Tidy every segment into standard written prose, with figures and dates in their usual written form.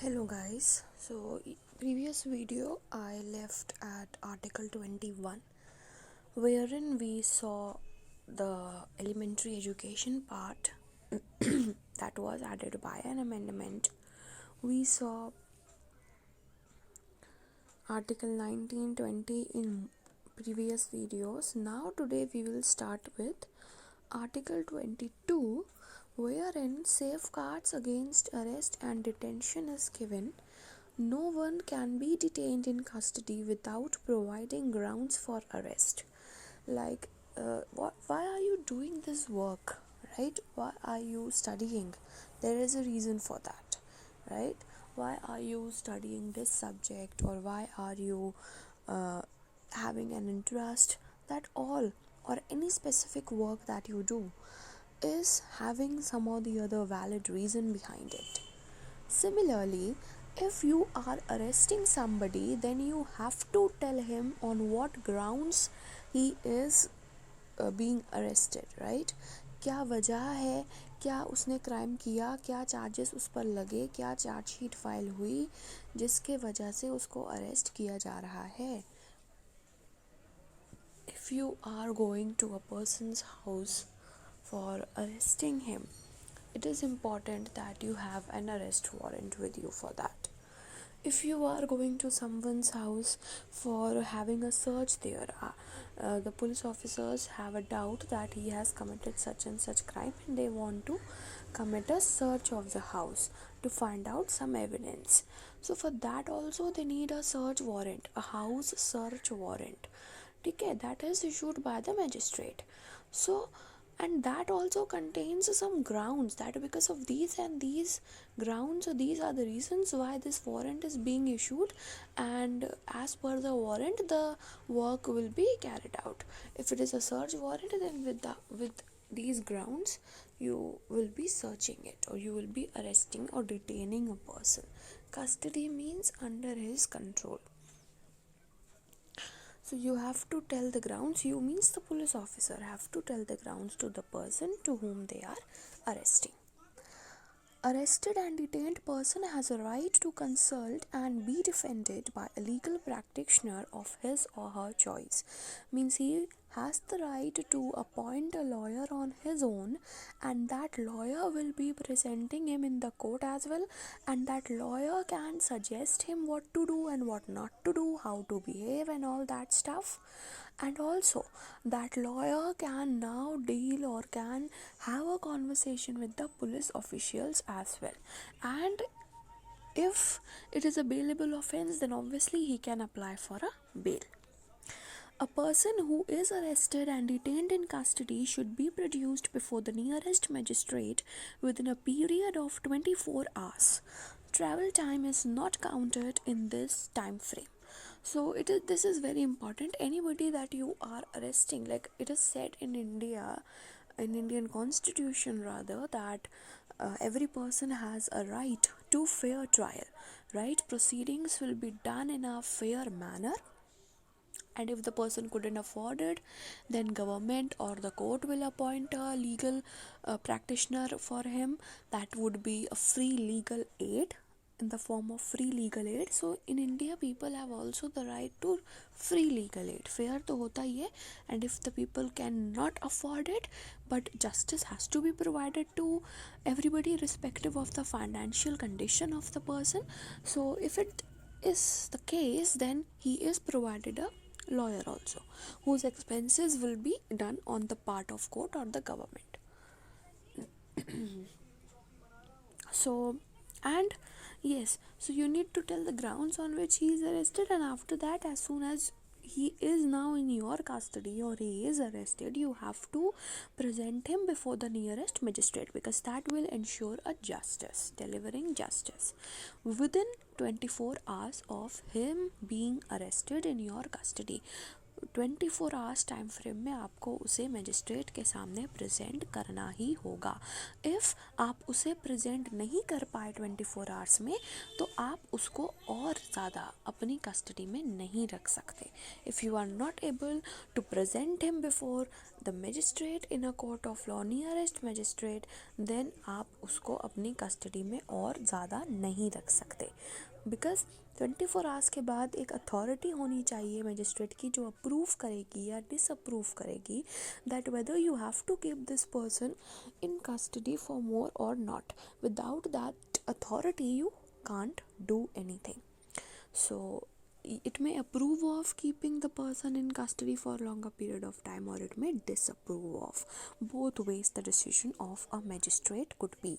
Hello guys. Previous video I left at article 21 wherein we saw the elementary education part that was added by an amendment. We saw article 19, 20 in previous videos. Now today we will start with article 22 wherein safeguards against arrest and detention is given. No one can be detained in custody without providing grounds for arrest. Why are you doing this work, right? Why are you studying? There is a reason for that, right? Why are you studying this subject, or why are you having an interest? That all, or any specific work that you do, is having some or the other valid reason behind it. Similarly, if you are arresting somebody, then you have to tell him on what grounds he is being arrested, right? क्या वजह है, क्या उसने crime किया, क्या charges उस पर लगे, क्या चार्जशीट फाइल हुई जिसके वजह से उसको अरेस्ट किया जा रहा है. If you are going to a person's house for arresting him, it is important that you have an arrest warrant with you for that. If you are going to someone's house for having a search there, the police officers have a doubt that he has committed such and such crime and they want to commit a search of the house to find out some evidence. So for that also they need a search warrant, a house search warrant. Okay, that is issued by the magistrate. So, and that also contains some grounds that because of these and these grounds, so these are the reasons why this warrant is being issued, and as per the warrant the work will be carried out. If it is a search warrant, then with these grounds you will be searching it, or you will be arresting or detaining a person. Custody means under his control. So you have to tell the grounds. You means the police officer have to tell the grounds to the person to whom they are arresting. Arrested and detained person has a right to consult and be defended by a legal practitioner of his or her choice. Means he has the right to appoint a lawyer on his own, and that lawyer will be presenting him in the court as well, and that lawyer can suggest him what to do and what not to do, how to behave and all that stuff. And also that lawyer can now deal or can have a conversation with the police officials as well. And if it is a bailable offense, then obviously he can apply for a bail. A person who is arrested and detained in custody should be produced before the nearest magistrate within a period of 24 hours. Travel time is not counted in this time frame. So this is very important. Anybody that you are arresting, like it is said in India, in Indian constitution rather, that every person has a right to fair trial, right? Proceedings will be done in a fair manner, and if the person couldn't afford it, then government or the court will appoint a legal practitioner for him. That would be a free legal aid, in the form of free legal aid. So in India people have also the right to free legal aid. Fair to hota hi hai, and if the people cannot afford it, but justice has to be provided to everybody irrespective of the financial condition of the person. So if it is the case, then he is provided a lawyer also, whose expenses will be done on the part of court or the government. So, and yes, so you need to tell the grounds on which he is arrested, and after that, as soon as he is now in your custody or he is arrested, you have to present him before the nearest magistrate, because that will ensure a justice, delivering justice within 24 hours of him being arrested in your custody. 24 hours time frame में आपको उसे magistrate के सामने present करना ही होगा। If आप उसे present नहीं कर पाए 24 आवर्स में, तो आप उसको और ज़्यादा अपनी कस्टडी में नहीं रख सकते। If you are not able to present him before the magistrate in a court of law, nearest magistrate, then आप उसको अपनी कस्टडी में और ज़्यादा नहीं रख सकते। बिकॉज 24 आवर्स के बाद एक अथॉरिटी होनी चाहिए मजिस्ट्रेट की जो अप्रूव करेगी या डिसअप्रूव करेगी that whether you have to keep this person in custody for more or not. Without that authority you can't do anything. So it may approve of keeping the person in custody for a longer period of time, or it may disapprove of. Both ways the decision of a magistrate could be.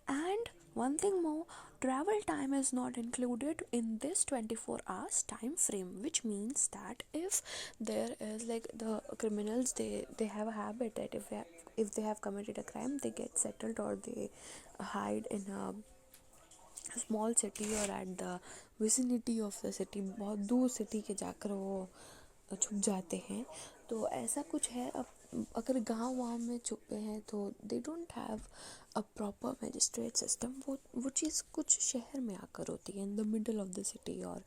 And one thing more, travel time is not included in this 24 hours time frame, which means that if there is like the criminals, they have a habit that if they have committed a crime, they get settled or they hide in a small city और at the vicinity of the city, बहुत दूर city के जाकर वो छुप जाते हैं। तो ऐसा कुछ है। अब अगर गांव में छुपे हैं तो they don't have a proper magistrate system. वो चीज़ कुछ शहर में आकर होती है, in the middle of the city और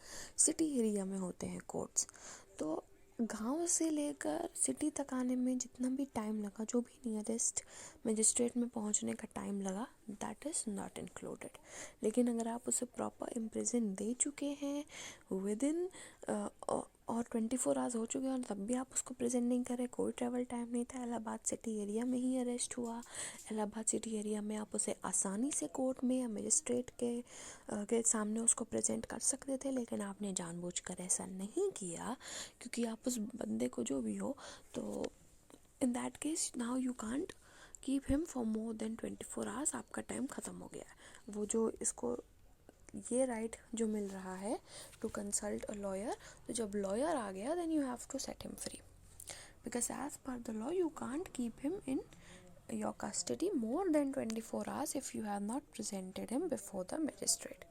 सिटी एरिया में होते हैं कोर्ट्स। तो गांव से लेकर सिटी तक आने में जितना भी टाइम लगा, जो भी नियरेस्ट मजिस्ट्रेट में पहुंचने का टाइम लगा, दैट इज़ नॉट इंक्लूडेड। लेकिन अगर आप उसे प्रॉपर इम्प्रिजन दे चुके हैं विद इन और 24 आवर्स हो चुके हैं और तब भी आप उसको प्रेजेंट नहीं करें, कोई ट्रैवल टाइम नहीं था, इलाहाबाद सिटी एरिया में ही अरेस्ट हुआ, इलाहाबाद सिटी एरिया में आप उसे आसानी से कोर्ट में या मजिस्ट्रेट के सामने उसको प्रेजेंट कर सकते थे, लेकिन आपने जानबूझकर ऐसा नहीं किया क्योंकि आप उस बंदे को जो भी हो, तो in that case now you can't keep him for more than 24 hours. आपका टाइम ख़त्म हो गया है। वो जो इसको ये राइट जो मिल रहा है टू कंसल्ट अ लॉयर, तो जब लॉयर आ गया then you have to set him free, because as per the law you can't keep him in your custody more than 24 hours if you have not presented him before the magistrate.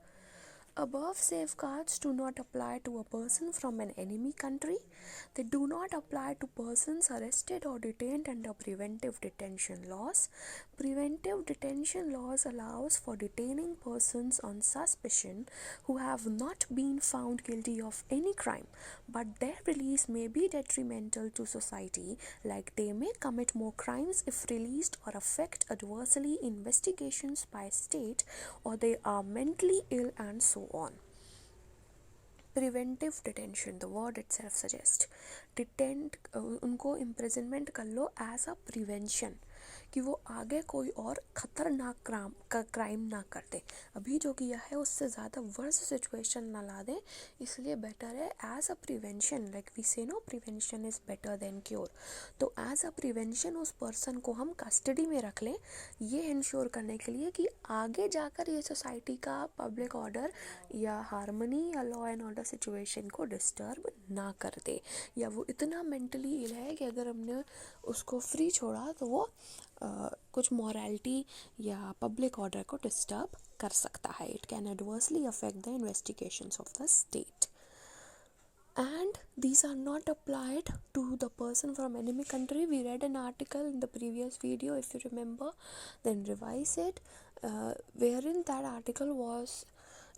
Above safeguards do not apply to a person from an enemy country. They do not apply to persons arrested or detained under preventive detention laws. Preventive detention laws allows for detaining persons on suspicion who have not been found guilty of any crime, but their release may be detrimental to society, like they may commit more crimes if released or affect adversely investigations by state, or they are mentally ill and so on. Preventive detention, the word itself suggest, detain उनको imprisonment कर लो as a prevention कि वो आगे कोई और ख़तरनाक crime ना कर दे, अभी जो किया है उससे ज़्यादा वर्स सिचुएशन ना ला दे, इसलिए बेटर है as a prevention, like we say no prevention is better than cure. तो एज अ प्रिवेंशन उस पर्सन को हम कस्टडी में रख लें, ये इंश्योर करने के लिए कि आगे जाकर ये सोसाइटी का पब्लिक ऑर्डर या हारमोनी या लॉ एंड ऑर्डर सिचुएशन को डिस्टर्ब ना कर दे, या वो इतना मेंटली इल है कि अगर हमने उसको फ्री छोड़ा तो वो कुछ मॉरलिटी या पब्लिक ऑर्डर को डिस्टर्ब कर सकता है। It can adversely affect the investigations of the state, and these are not applied to the person from enemy country. We read an article in the previous video, if you remember, then revise it, wherein that article was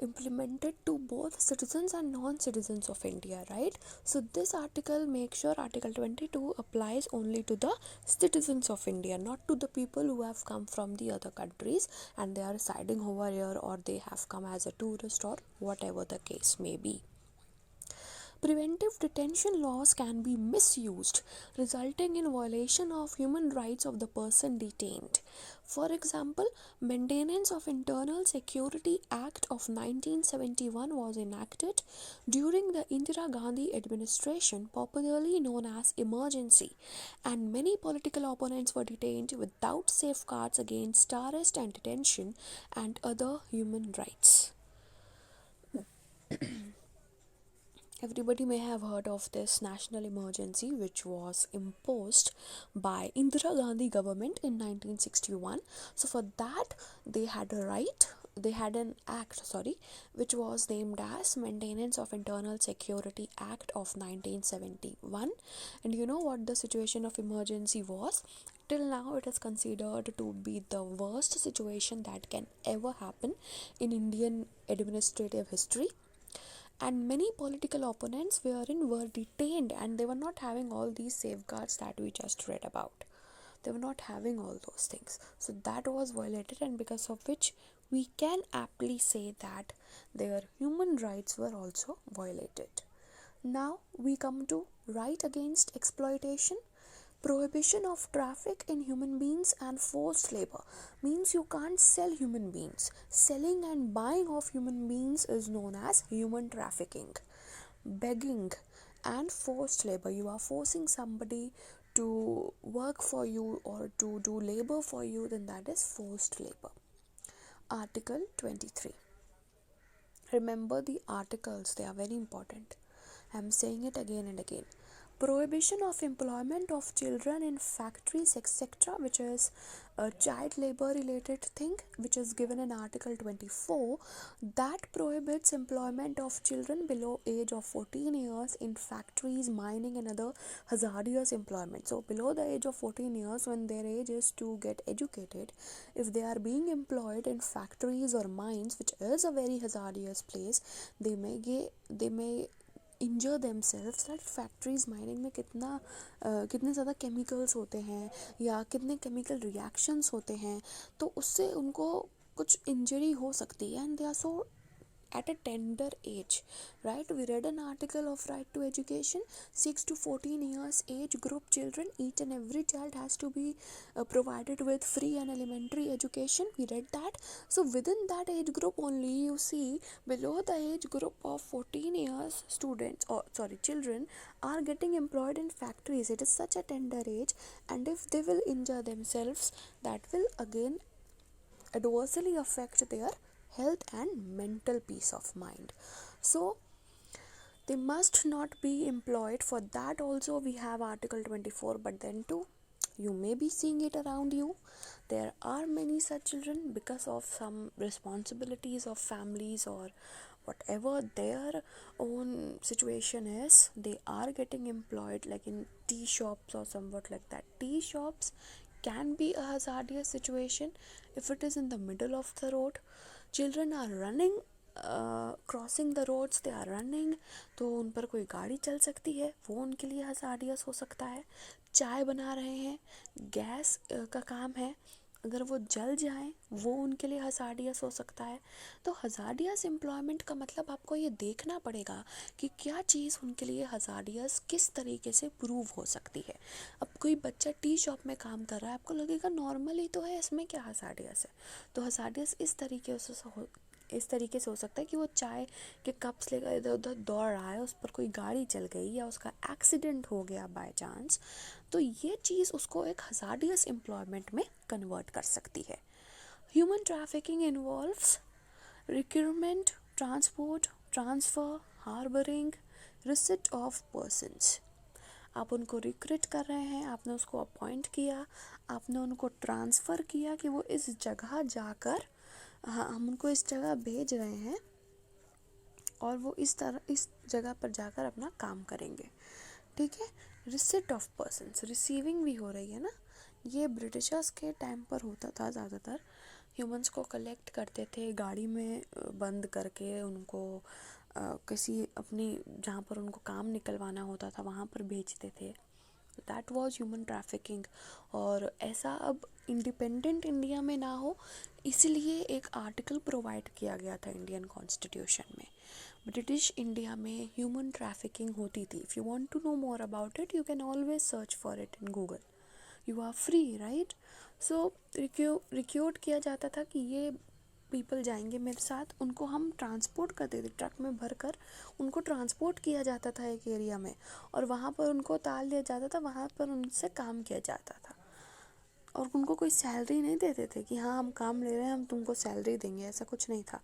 implemented to both citizens and non-citizens of India, right? So this article makes sure Article 22 applies only to the citizens of India, not to the people who have come from the other countries and they are residing over here, or they have come as a tourist, or whatever the case may be. Preventive detention laws can be misused, resulting in violation of human rights of the person detained. For example, Maintenance of Internal Security Act of 1971 was enacted during the Indira Gandhi administration, popularly known as emergency, and many political opponents were detained without safeguards against arrest and detention and other human rights. Everybody may have heard of this national emergency, which was imposed by Indira Gandhi government in 1961. So for that, they had a right they had an act, which was named as Maintenance of Internal Security Act of 1971. And you know what the situation of emergency was? Till now, it is considered to be the worst situation that can ever happen in Indian administrative history. And many political opponents were detained, and they were not having all these safeguards that we just read about. They were not having all those things, so that was violated, and because of which we can aptly say that their human rights were also violated. Now we come to right against exploitation. Prohibition of traffic in human beings and forced labor means you can't sell human beings. Selling and buying of human beings is known as human trafficking. Begging and forced labor, you are forcing somebody to work for you or to do labor for you, then that is forced labor. Article 23. Remember the articles, they are very important. I am saying it again and again. Prohibition of employment of children in factories, etc., which is a child labor related thing, which is given in Article 24, that prohibits employment of children below age of 14 years in factories, mining and other hazardous employment. So below the age of 14 years, when their age is to get educated, if they are being employed in factories or mines, which is a very hazardous place, they may injure themselves. That factories mining में कितने ज़्यादा chemicals होते हैं या कितने chemical reactions होते हैं, तो उससे उनको कुछ इंजरी हो सकती है, and they are so at a tender age, right? We read an article of right to education. 6 to 14 years age group children, each and every child has to be provided with free and elementary education. We read that. So within that age group only, you see below the age group of 14 years, children are getting employed in factories. It is such a tender age, and if they will injure themselves, that will again adversely affect their health and mental peace of mind. So they must not be employed. For that also we have Article 24. But then too, you may be seeing it around you. There are many such children, because of some responsibilities of families or whatever their own situation is, they are getting employed like in tea shops or somewhat like that. Tea shops can be a hazardous situation if it is in the middle of the road. Children are running, crossing the roads, they are running, तो उन पर कोई गाड़ी चल सकती है, वो उनके लिए हज़ार्डियस हो सकता है. चाय बना रहे हैं, गैस का काम है, अगर वो जल जाएं, वो उनके लिए हज़ार्डियस हो सकता है. तो हज़ार्डियस एम्प्लॉयमेंट का मतलब आपको ये देखना पड़ेगा कि क्या चीज़ उनके लिए हज़ार्डियस किस तरीके से प्रूव हो सकती है. अब कोई बच्चा टी शॉप में काम कर रहा है, आपको लगेगा नॉर्मली तो है, इसमें क्या हज़ार्डियस है. तो हज़ार्डियस इस तरीके से हो सकता है कि वो चाय के कप्स लेकर इधर उधर दौड़ रहा है, उस पर कोई गाड़ी चल गई या उसका एक्सीडेंट हो गया बाय चांस, तो ये चीज़ उसको एक हज़ार्डियस एम्प्लॉयमेंट में कन्वर्ट कर सकती है. Human trafficking involves recruitment, transport, transfer, harbouring, receipt of persons. आप उनको रिक्रूट कर रहे हैं, आपने उसको अपॉइंट किया, आपने उनको ट्रांसफ़र किया कि वो इस जगह जाकर, हाँ हम उनको इस जगह भेज रहे हैं और वो इस जगह पर जाकर अपना काम करेंगे. ठीक है. रिसिट ऑफ पर्सन्स, रिसीविंग भी हो रही है ना. ये ब्रिटिशर्स के टाइम पर होता था. ज़्यादातर ह्यूमंस को कलेक्ट करते थे, गाड़ी में बंद करके उनको किसी अपनी जहाँ पर उनको काम निकलवाना होता था वहाँ पर भेजते थे. That was human trafficking. और ऐसा अब इंडिपेंडेंट इंडिया में ना हो, इसीलिए एक आर्टिकल प्रोवाइड किया गया था इंडियन कॉन्स्टिट्यूशन में. ब्रिटिश इंडिया में ह्यूमन ट्रैफिकिंग होती थी. If you want to know more about it, you can always search for it in Google. You are free, right. So recruit किया जाता था कि ये पीपल जाएंगे मेरे साथ, उनको हम ट्रांसपोर्ट करते थे, ट्रक में भरकर उनको ट्रांसपोर्ट किया जाता था एक एरिया में, और वहाँ पर उनको उतार लिया जाता था, वहाँ पर उनसे काम किया जाता था, और उनको कोई सैलरी नहीं देते थे कि हाँ हम काम ले रहे हैं, हम तुमको सैलरी देंगे, ऐसा कुछ नहीं था.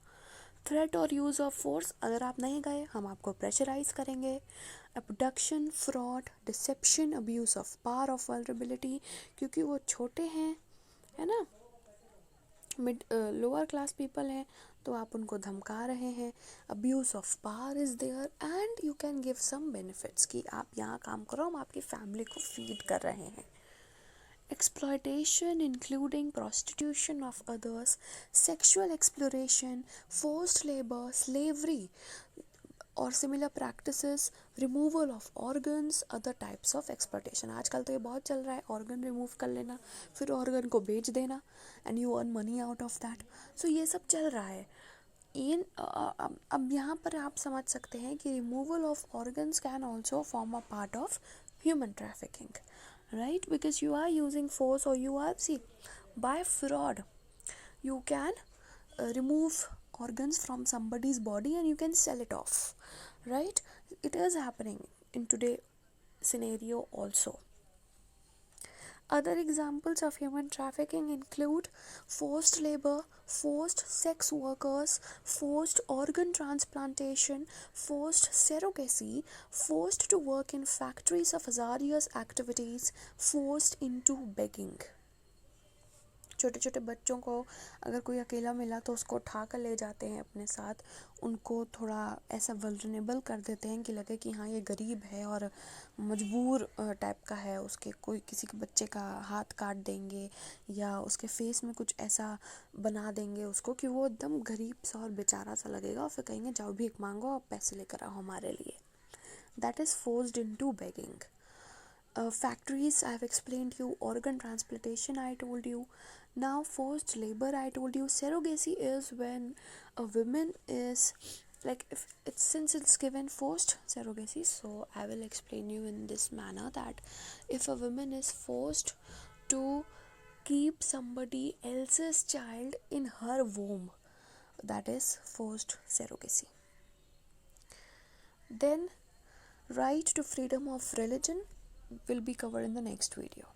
थ्रेट और यूज़ ऑफ फोर्स, अगर आप नहीं गए हम आपको प्रेशराइज करेंगे. Abduction, fraud, deception, abuse of power, of vulnerability, क्योंकि वो छोटे हैं, है ना, लोअर क्लास पीपल हैं तो आप उनको धमका रहे हैं, abuse of power is there, and you can give some benefits कि आप यहाँ काम करो, हम आपकी फैमिली को फीड कर रहे हैं. Exploitation, including prostitution of others, sexual exploration, forced labor, slavery, और similar practices, removal of organs, other types of exploitation. आजकल तो ये बहुत चल रहा है, ऑर्गन रिमूव कर लेना, फिर ऑर्गन को बेच देना and you earn money out of that. So ये सब चल रहा है. इन अब यहाँ पर आप समझ सकते हैं कि removal of organs can also form a part of human trafficking, right? Because you are using force, or you are, see, by fraud you can remove organs from somebody's body and you can sell it off, right? It is happening in today scenario also. Other examples of human trafficking include forced labor, forced sex workers, forced organ transplantation, forced surrogacy, forced to work in factories of hazardous activities, forced into begging. छोटे छोटे बच्चों को अगर कोई अकेला मिला तो उसको उठा कर ले जाते हैं अपने साथ, उनको थोड़ा ऐसा वल्नरेबल कर देते हैं कि लगे कि हाँ ये गरीब है और मजबूर टाइप का है, उसके कोई किसी के बच्चे का हाथ काट देंगे या उसके फेस में कुछ ऐसा बना देंगे उसको कि वो एकदम गरीब सा और बेचारा सा लगेगा, और फिर कहेंगे जाओ भीख मांगो और पैसे लेकर आओ हमारे लिए. That is forced into begging. Factories, I have explained you. Organ transplantation, I told you. Now forced labor, I told you. Surrogacy is when a woman is, like, if it's, since it's given forced surrogacy, so I will explain you in this manner that if a woman is forced to keep somebody else's child in her womb, that is forced surrogacy. Then right to freedom of religion will be covered in the next video.